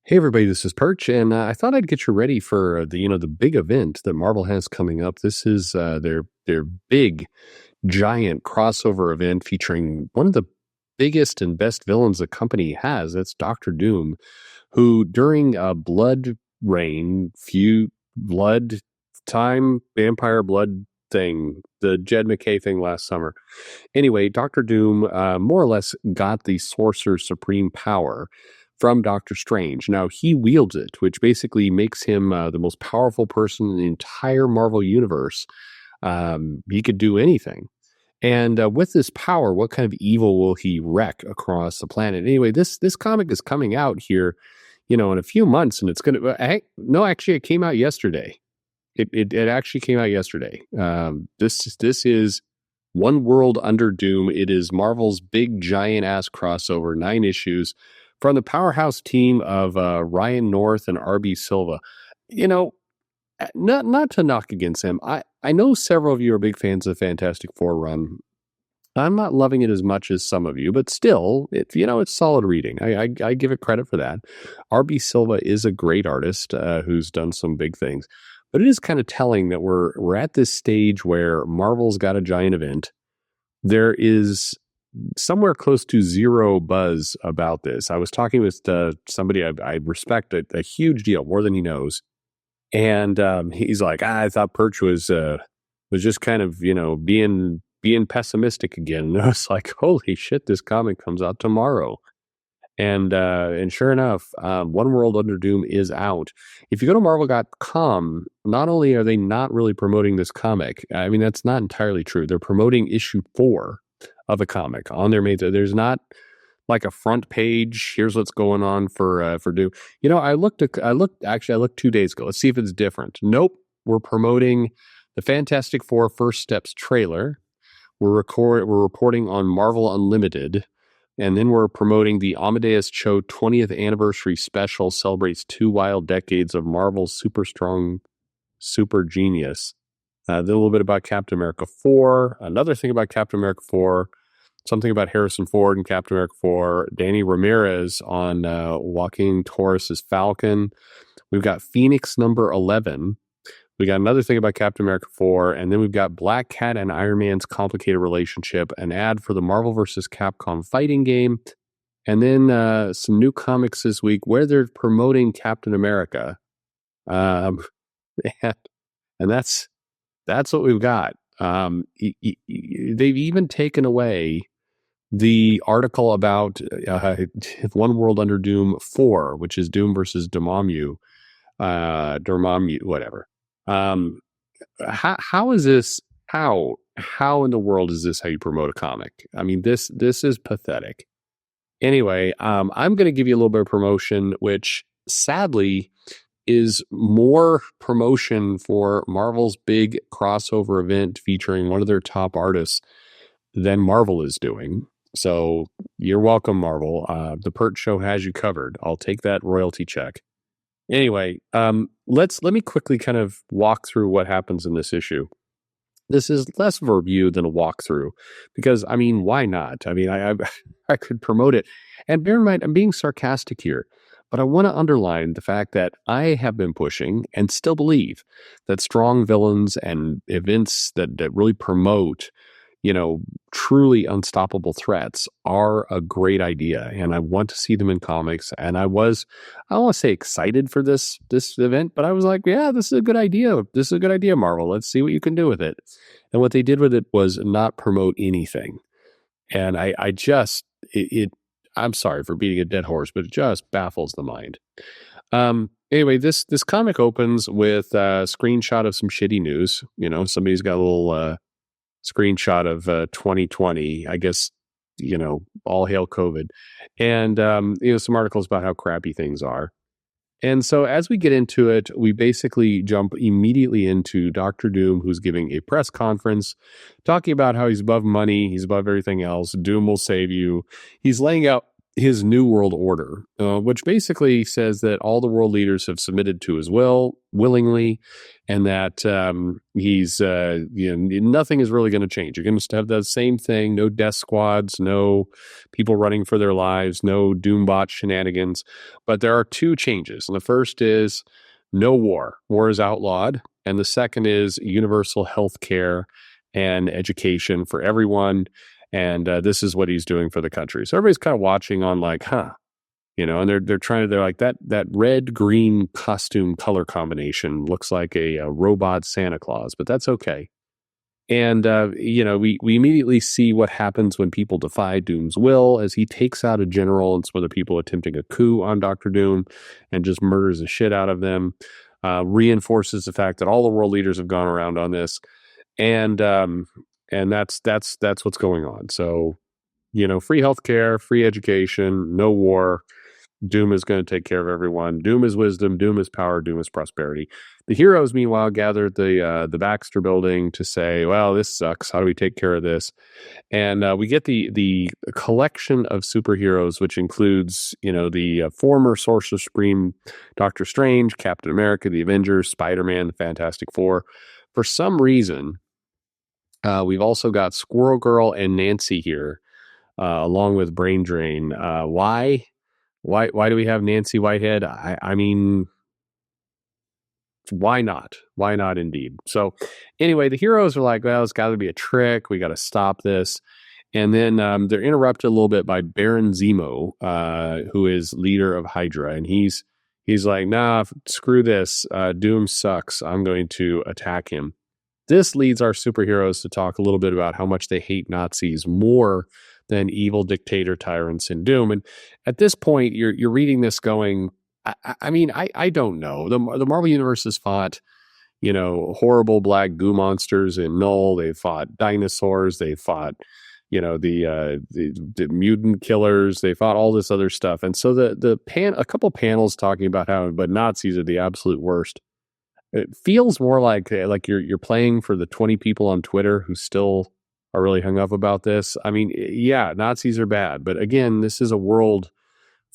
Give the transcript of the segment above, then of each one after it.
Hey everybody, this is Perch, and I thought I'd get you ready for the big event that Marvel has coming up. This is their big giant crossover event featuring one of the biggest and best villains the company has. That's Doctor Doom, who during a blood rain, few blood time vampire blood thing, the Jed McKay thing last summer. Anyway, Doctor Doom more or less got the Sorcerer's supreme power from Doctor Strange. Now, he wields it, which basically makes him the most powerful person in the entire Marvel universe. He could do anything. And with this power, what kind of evil will he wreak across the planet? Anyway, this comic is coming out here, in a few months, and it's going to. No, actually, it came out yesterday. It actually came out yesterday. This is One World Under Doom. It is Marvel's big giant ass crossover, 9 issues from the powerhouse team of Ryan North and RB Silva. Not to knock against him. I know several of you are big fans of the Fantastic Four run. I'm not loving it as much as some of you, but still, it's solid reading. I give it credit for that. RB Silva is a great artist who's done some big things, but it is kind of telling that we're at this stage where Marvel's got a giant event. There is somewhere close to zero buzz about this. I was talking with somebody I respect a huge deal, more than he knows, and he's like, I thought Perch was just kind of being pessimistic again. And I was like, holy shit, this comic comes out tomorrow. And sure enough, One World Under Doom is out. If you go to Marvel.com, not only are they not really promoting this comic, I mean, that's not entirely true. They're promoting issue 4 of a comic on their main. There's not like a front page. Here's what's going on for Doom. I looked 2 days ago. Let's see if it's different. Nope. We're promoting the Fantastic Four First Steps trailer. We're reporting on Marvel Unlimited. And then we're promoting the Amadeus Cho 20th anniversary special, celebrates 2 wild decades of Marvel's super strong, super genius. Then a little bit about Captain America 4. Another thing about Captain America 4. Something about Harrison Ford and Captain America 4. Danny Ramirez on Joaquin Torres' Falcon. We've got Phoenix number 11. We got another thing about Captain America 4, and then we've got Black Cat and Iron Man's complicated relationship, an ad for the Marvel vs. Capcom fighting game, and then some new comics this week where they're promoting Captain America. And that's what we've got. They've even taken away the article about One World Under Doom 4, which is Doom versus Dormammu, whatever. How is this? How in the world is this how you promote a comic? I mean, this is pathetic. Anyway, I'm going to give you a little bit of promotion, which sadly is more promotion for Marvel's big crossover event featuring one of their top artists than Marvel is doing. So you're welcome, Marvel. The Perch Show has you covered. I'll take that royalty check. Anyway, let me quickly kind of walk through what happens in this issue. This is less of a review than a walkthrough because, I mean, why not? I mean, I could promote it. And bear in mind, I'm being sarcastic here, but I want to underline the fact that I have been pushing and still believe that strong villains and events that really promote truly unstoppable threats are a great idea, and I want to see them in comics. And I don't want to say excited for this event, but I was like, yeah, this is a good idea. This is a good idea, Marvel. Let's see what you can do with it. And what they did with it was not promote anything. And I'm sorry for beating a dead horse, but it just baffles the mind. Anyway, this comic opens with a screenshot of some shitty news. Somebody's got a little screenshot of 2020, I guess, all hail COVID, and some articles about how crappy things are. And so as we get into it, we basically jump immediately into Doctor Doom, who's giving a press conference talking about how he's above money, he's above everything else. Doom will save you. He's laying out his new world order, which basically says that all the world leaders have submitted to his will willingly, and that he's nothing is really going to change. You're going to have the same thing: no death squads, no people running for their lives, no doombot shenanigans. But there are two changes, and the first is no war. War is outlawed, and the second is universal health care and education for everyone. And this is what he's doing for the country. So everybody's kind of watching on like, and they're like that red green costume color combination looks like a robot Santa Claus, but that's okay. And we immediately see what happens when people defy Doom's will as he takes out a general and some other people attempting a coup on Doctor Doom and just murders the shit out of them. Reinforces the fact that all the world leaders have gone around on this, and that's what's going on. So, free healthcare, free education, no war. Doom is going to take care of everyone. Doom is wisdom. Doom is power. Doom is prosperity. The heroes, meanwhile, gather at the Baxter building to say, "Well, this sucks. How do we take care of this?" And we get the collection of superheroes, which includes, the former Sorcerer Supreme, Doctor Strange, Captain America, the Avengers, Spider-Man, the Fantastic Four. For some reason, we've also got Squirrel Girl and Nancy here, along with Brain Drain. Why? Why do we have Nancy Whitehead? I mean, why not? Why not indeed? So anyway, the heroes are like, well, it's got to be a trick. We got to stop this. And then they're interrupted a little bit by Baron Zemo, who is leader of Hydra. And he's like, nah, screw this. Doom sucks. I'm going to attack him. This leads our superheroes to talk a little bit about how much they hate Nazis more than evil dictator tyrants in Doom. And at this point, you're reading this going, I don't know. The Marvel Universe has fought, horrible black goo monsters in Null. They fought dinosaurs. They fought, the mutant killers. They fought all this other stuff. And so a couple panels talking about but Nazis are the absolute worst. It feels more like you're playing for the 20 people on Twitter who still are really hung up about this. I mean, yeah, Nazis are bad, but again, this is a world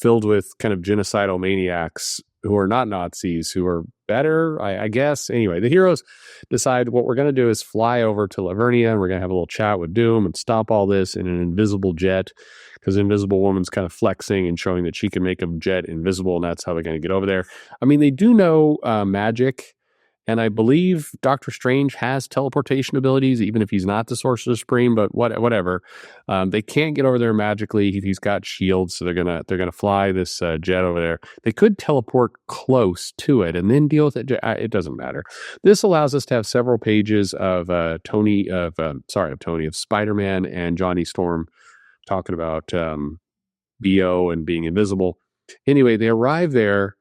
filled with kind of genocidal maniacs who are not Nazis, who are better, I guess. Anyway, the heroes decide what we're going to do is fly over to Lavernia, and we're going to have a little chat with Doom and stop all this in an invisible jet, because Invisible Woman's kind of flexing and showing that she can make a jet invisible, and that's how they're going to get over there. I mean, they do know magic. And I believe Doctor Strange has teleportation abilities, even if he's not the Sorcerer Supreme. But whatever, they can't get over there magically. He's got shields, so they're gonna fly this jet over there. They could teleport close to it and then deal with it. It doesn't matter. This allows us to have several pages of Spider-Man and Johnny Storm talking about BO and being invisible. Anyway, they arrive there.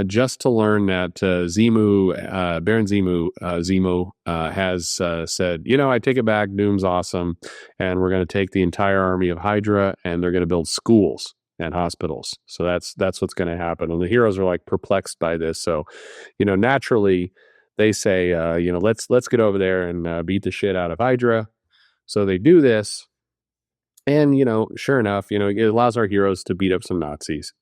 Just to learn that Baron Zemo has said, I take it back. Doom's awesome, and we're going to take the entire army of Hydra, and they're going to build schools and hospitals. So that's what's going to happen. And the heroes are like perplexed by this. So, naturally, they say, let's get over there and beat the shit out of Hydra. So they do this, and sure enough, it allows our heroes to beat up some Nazis.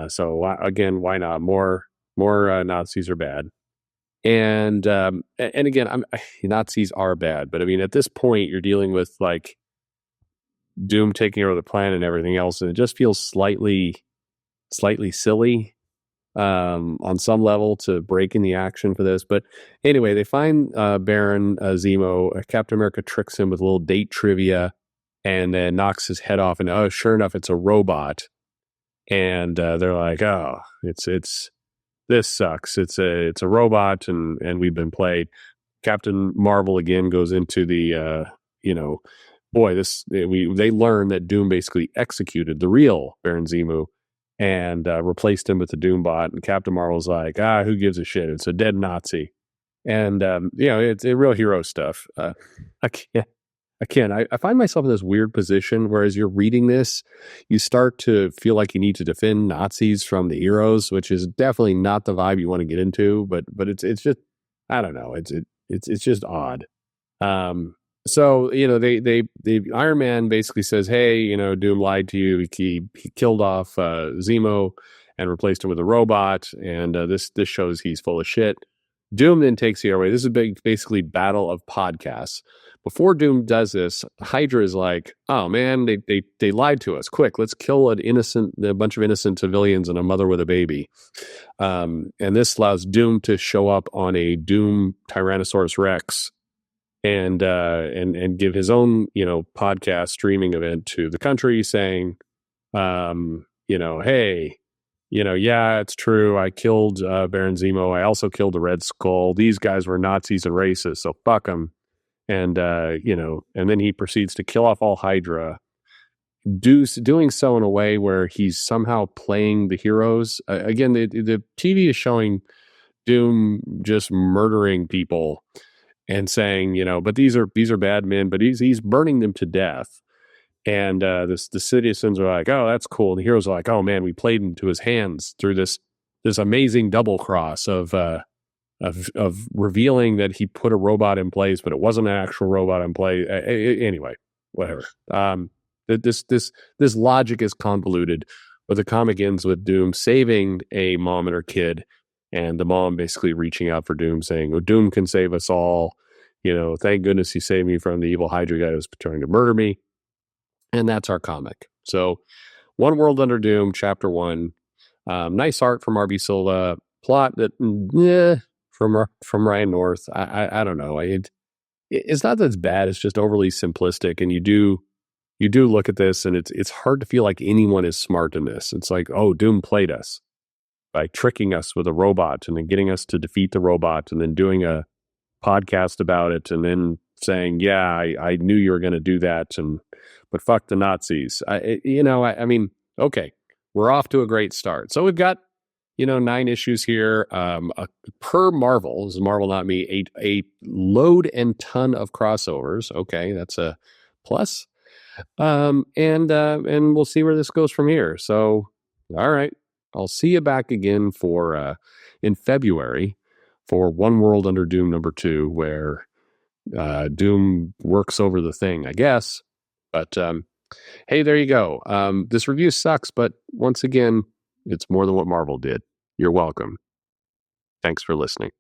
So again, why not? More Nazis are bad, and again, Nazis are bad. But I mean, at this point, you're dealing with like Doom taking over the planet and everything else, and it just feels slightly silly on some level to break in the action for this. But anyway, they find Baron Zemo. Captain America tricks him with a little date trivia, and then knocks his head off. And sure enough, it's a robot. And they're like, oh, this sucks. It's a robot, and we've been played. Captain Marvel again goes into the they learn that Doom basically executed the real Baron Zemo and replaced him with the Doom bot. And Captain Marvel's like, who gives a shit? It's a dead Nazi. And it's real hero stuff. I find myself in this weird position where as you're reading this, you start to feel like you need to defend Nazis from the heroes, which is definitely not the vibe you want to get into. But it's just, I don't know. It's just odd. So, the Iron Man basically says, "Hey, Doom lied to you. He killed off Zemo and replaced him with a robot, and this shows he's full of shit." Doom then takes the airway. This is a basically battle of podcasts. Before Doom does this, Hydra is like, "Oh man, they lied to us. Quick, let's kill a bunch of innocent civilians and a mother with a baby." And this allows Doom to show up on a Doom Tyrannosaurus Rex and give his own podcast streaming event to the country, saying, hey, yeah, it's true, I killed Baron Zemo, I also killed the Red Skull, these guys were Nazis and racist, so fuck them. And and then he proceeds to kill off all Hydra, doing so in a way where he's somehow playing the heroes. Again, the TV is showing Doom just murdering people and saying, but these are bad men, but he's burning them to death. And the citizens are like, oh, that's cool. And the heroes are like, oh man, we played into his hands through this amazing double cross of revealing that he put a robot in place, but it wasn't an actual robot in place. Anyway, whatever. This logic is convoluted, but the comic ends with Doom saving a mom and her kid, and the mom basically reaching out for Doom, saying, "Oh, Doom can save us all. Thank goodness he saved me from the evil Hydra guy who was trying to murder me." And that's our comic. So, One World Under Doom, Chapter 1. Nice art from R.B. Silva. Plot that, from Ryan North. I don't know. It's not that it's bad. It's just overly simplistic, and you do look at this, and it's hard to feel like anyone is smart in this. It's like, oh, Doom played us by tricking us with a robot and then getting us to defeat the robot and then doing a podcast about it and then saying, yeah, I knew you were going to do that, but fuck the Nazis. I mean, okay, we're off to a great start. So we've got 9 issues here. Per Marvel, this is Marvel, not me, a load and ton of crossovers. Okay, that's a plus. And we'll see where this goes from here. So, all right, I'll see you back again for in February for One World Under Doom #2, where Doom works over the Thing, I guess. But hey, there you go. This review sucks, but once again, it's more than what Marvel did. You're welcome. Thanks for listening.